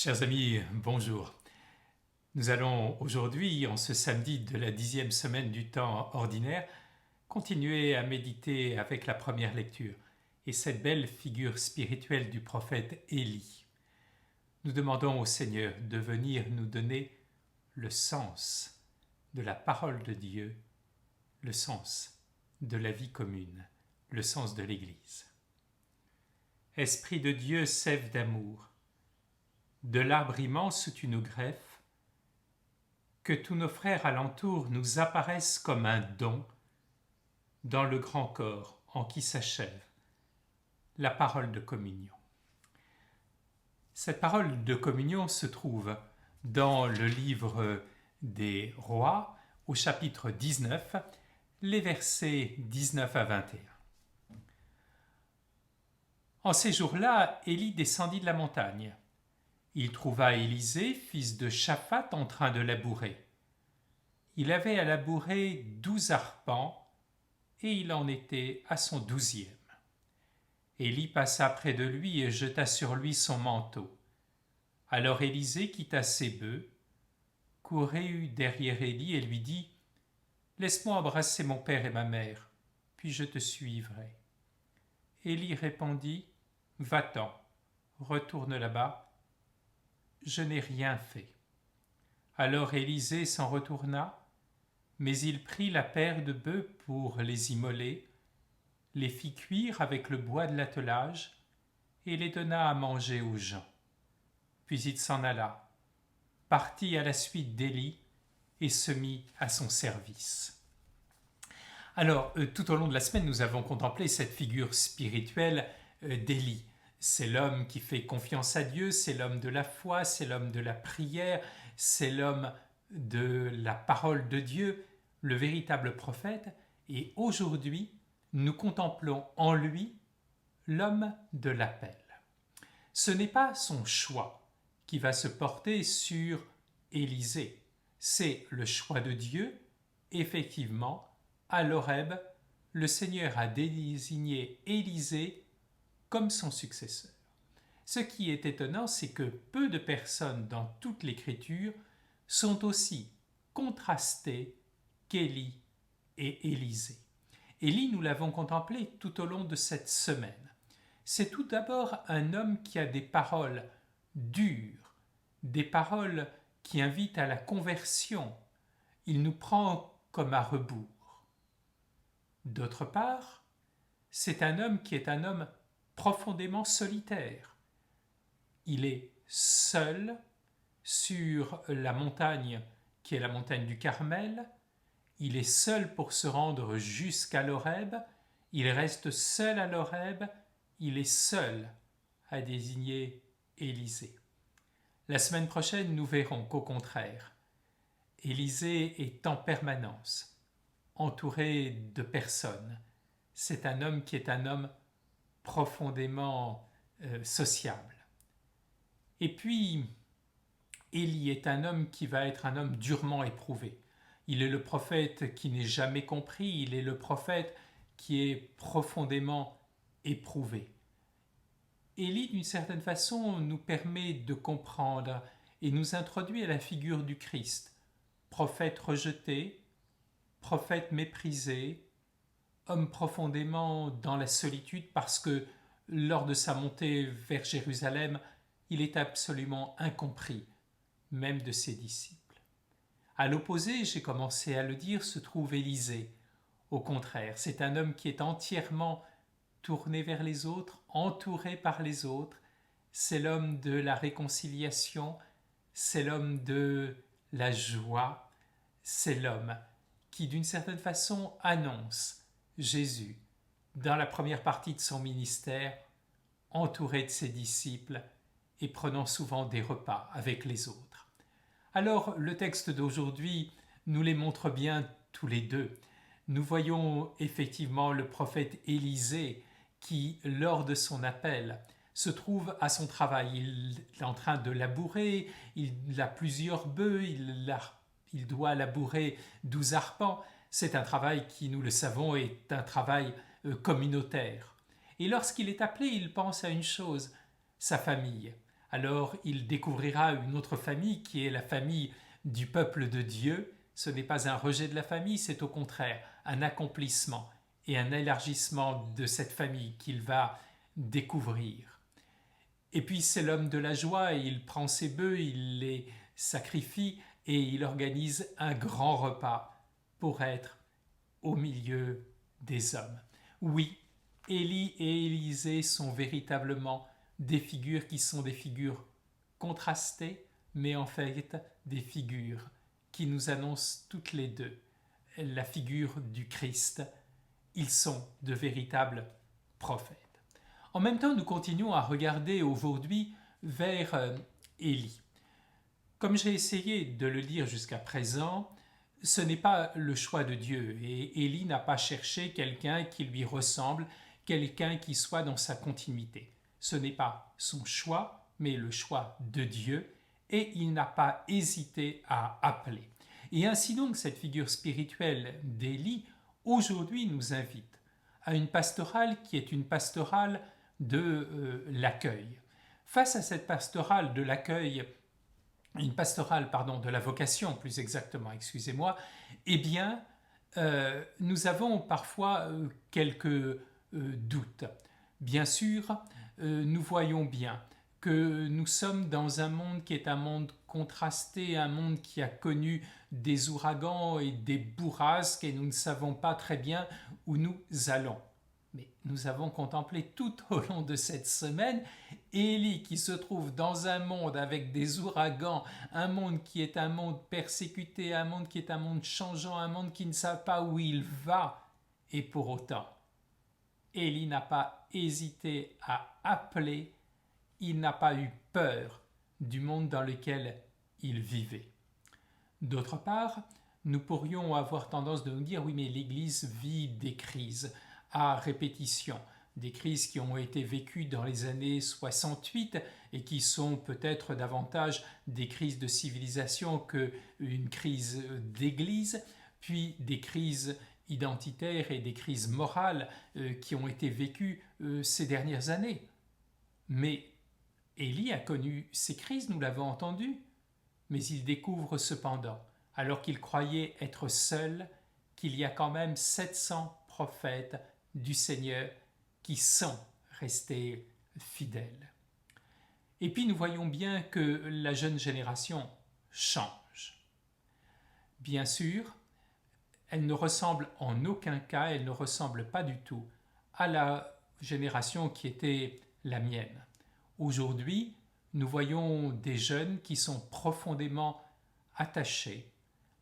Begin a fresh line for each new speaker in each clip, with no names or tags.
Chers amis, bonjour. Nous allons aujourd'hui, en ce samedi de la 10e semaine du temps ordinaire, continuer à méditer avec la première lecture et cette belle figure spirituelle du prophète Élie. Nous demandons au Seigneur de venir nous donner le sens de la parole de Dieu, le sens de la vie commune, le sens de l'Église. Esprit de Dieu, sève d'amour, de l'arbre immense où tu nous greffes, que tous nos frères alentour nous apparaissent comme un don dans le grand corps en qui s'achève la parole de communion. Cette parole de communion se trouve dans le livre des Rois, au chapitre 19, les versets 19 à 21. En ces jours-là, Élie descendit de la montagne. Il trouva Élisée, fils de Shaphat, en train de labourer. Il avait à labourer 12 arpents, et il en était à son 12e. Élie passa près de lui et jeta sur lui son manteau. Alors Élisée quitta ses bœufs, courut derrière Élie et lui dit « Laisse-moi embrasser mon père et ma mère, puis je te suivrai. » Élie répondit « Va-t'en, retourne là-bas. » Je n'ai rien fait. Alors Élisée s'en retourna, mais il prit la paire de bœufs pour les immoler, les fit cuire avec le bois de l'attelage et les donna à manger aux gens. Puis il s'en alla, partit à la suite d'Élie et se mit à son service. Alors, tout au long de la semaine, nous avons contemplé cette figure spirituelle d'Élie. C'est l'homme qui fait confiance à Dieu, c'est l'homme de la foi, c'est l'homme de la prière, c'est l'homme de la parole de Dieu, le véritable prophète. Et aujourd'hui, nous contemplons en lui l'homme de l'appel. Ce n'est pas son choix qui va se porter sur Élisée, c'est le choix de Dieu. Effectivement, à l'Horeb, le Seigneur a désigné Élisée comme son successeur. Ce qui est étonnant, c'est que peu de personnes dans toute l'Écriture sont aussi contrastées qu'Élie et Élisée. Élie, nous l'avons contemplé tout au long de cette semaine. C'est tout d'abord un homme qui a des paroles dures, des paroles qui invitent à la conversion. Il nous prend comme à rebours. D'autre part, c'est un homme qui est un homme profondément solitaire. Il est seul sur la montagne qui est la montagne du Carmel. Il est seul pour se rendre jusqu'à l'Horeb. Il reste seul à l'Horeb. Il est seul à désigner Élisée. La semaine prochaine, nous verrons qu'au contraire, Élisée est en permanence entouré de personnes. C'est un homme qui est un homme profondément sociable. Et puis, Élie est un homme qui va être un homme durement éprouvé. Il est le prophète qui n'est jamais compris, il est le prophète qui est profondément éprouvé. Élie, d'une certaine façon, nous permet de comprendre et nous introduit à la figure du Christ, prophète rejeté, prophète méprisé, homme profondément dans la solitude parce que lors de sa montée vers Jérusalem, il est absolument incompris, même de ses disciples. À l'opposé, j'ai commencé à le dire, se trouve Élisée. Au contraire, c'est un homme qui est entièrement tourné vers les autres, entouré par les autres. C'est l'homme de la réconciliation, c'est l'homme de la joie, c'est l'homme qui, d'une certaine façon, annonce Jésus dans la première partie de son ministère, entouré de ses disciples et prenant souvent des repas avec les autres. Alors, le texte d'aujourd'hui nous les montre bien tous les deux. Nous voyons effectivement le prophète Élisée qui, lors de son appel, se trouve à son travail. Il est en train de labourer, il a plusieurs bœufs, il doit labourer 12 arpents. C'est un travail qui, nous le savons, est un travail communautaire. Et lorsqu'il est appelé, il pense à une chose, sa famille. alors il découvrira une autre famille qui est la famille du peuple de Dieu. Ce n'est pas un rejet de la famille, c'est au contraire un accomplissement et un élargissement de cette famille qu'il va découvrir. Et puis c'est l'homme de la joie, il prend ses bœufs, il les sacrifie et il organise un grand repas pour être au milieu des hommes. Oui, Élie et Élisée sont véritablement des figures qui sont des figures contrastées, mais en fait des figures qui nous annoncent toutes les deux la figure du Christ. Ils sont de véritables prophètes. En même temps, nous continuons à regarder aujourd'hui vers Élie. Comme j'ai essayé de le dire jusqu'à présent, ce n'est pas le choix de Dieu et Élie n'a pas cherché quelqu'un qui lui ressemble, quelqu'un qui soit dans sa continuité. Ce n'est pas son choix, mais le choix de Dieu et il n'a pas hésité à appeler. Et ainsi donc, cette figure spirituelle d'Élie, aujourd'hui, nous invite à une pastorale qui est une pastorale de l'accueil. Face à cette pastorale de l'accueil, une pastorale, pardon, de la vocation, plus exactement, excusez-moi, eh bien, nous avons parfois quelques doutes. Bien sûr, nous voyons bien que nous sommes dans un monde qui est un monde contrasté, un monde qui a connu des ouragans et des bourrasques et nous ne savons pas très bien où nous allons. Mais nous avons contemplé tout au long de cette semaine Élie qui se trouve dans un monde avec des ouragans, un monde qui est un monde persécuté, un monde qui est un monde changeant, un monde qui ne sait pas où il va. Et pour autant, Élie n'a pas hésité à appeler, il n'a pas eu peur du monde dans lequel il vivait. D'autre part, nous pourrions avoir tendance de nous dire oui mais l'Église vit des crises à répétition, des crises qui ont été vécues dans les années 68 et qui sont peut-être davantage des crises de civilisation qu'une crise d'Église, puis des crises identitaires et des crises morales qui ont été vécues ces dernières années. Mais Élie a connu ces crises, nous l'avons entendu, mais il découvre cependant, alors qu'il croyait être seul, qu'il y a quand même 700 prophètes du Seigneur qui sont restés fidèles. Et puis nous voyons bien que la jeune génération change. Bien sûr, elle ne ressemble en aucun cas, elle ne ressemble pas du tout à la génération qui était la mienne. Aujourd'hui, nous voyons des jeunes qui sont profondément attachés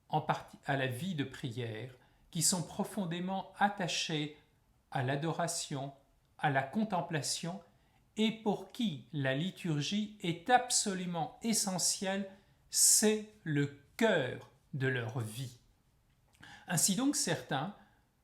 en partie à la vie de prière, qui sont profondément attachés à l'adoration, à la contemplation, et pour qui la liturgie est absolument essentielle, c'est le cœur de leur vie. Ainsi donc, certains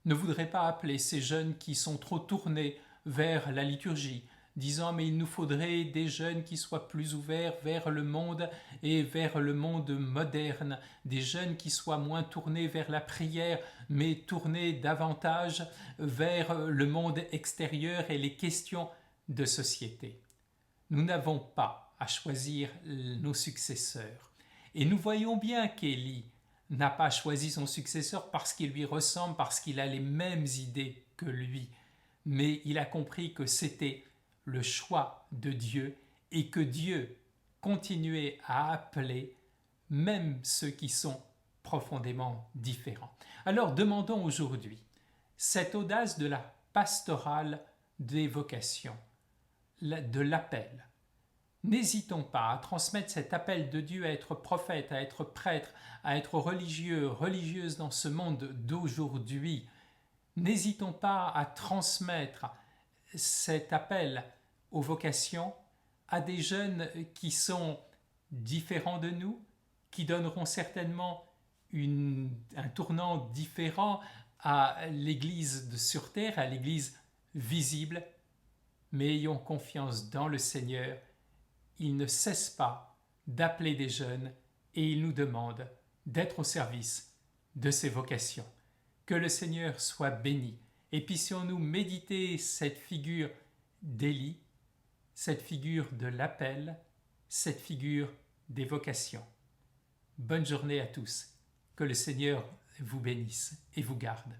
ne voudraient pas appeler ces jeunes qui sont trop tournés vers la liturgie, disant mais il nous faudrait des jeunes qui soient plus ouverts vers le monde et vers le monde moderne, des jeunes qui soient moins tournés vers la prière, mais tournés davantage vers le monde extérieur et les questions de société. Nous n'avons pas à choisir nos successeurs. Et nous voyons bien qu'Élie n'a pas choisi son successeur parce qu'il lui ressemble, parce qu'il a les mêmes idées que lui, mais il a compris que c'était le choix de Dieu et que Dieu continuait à appeler même ceux qui sont profondément différents. Alors demandons aujourd'hui cette audace de la pastorale des vocations, de l'appel. N'hésitons pas à transmettre cet appel de Dieu à être prophète, à être prêtre, à être religieux, religieuse dans ce monde d'aujourd'hui. N'hésitons pas à transmettre cet appel aux vocations à des jeunes qui sont différents de nous, qui donneront certainement un tournant différent à l'Église sur terre, à l'Église visible, mais ayons confiance dans le Seigneur. Il ne cesse pas d'appeler des jeunes et il nous demande d'être au service de ces vocations. Que le Seigneur soit béni. Et puissions-nous méditer cette figure d'Élie, cette figure de l'appel, cette figure d'évocation. Bonne journée à tous. Que le Seigneur vous bénisse et vous garde.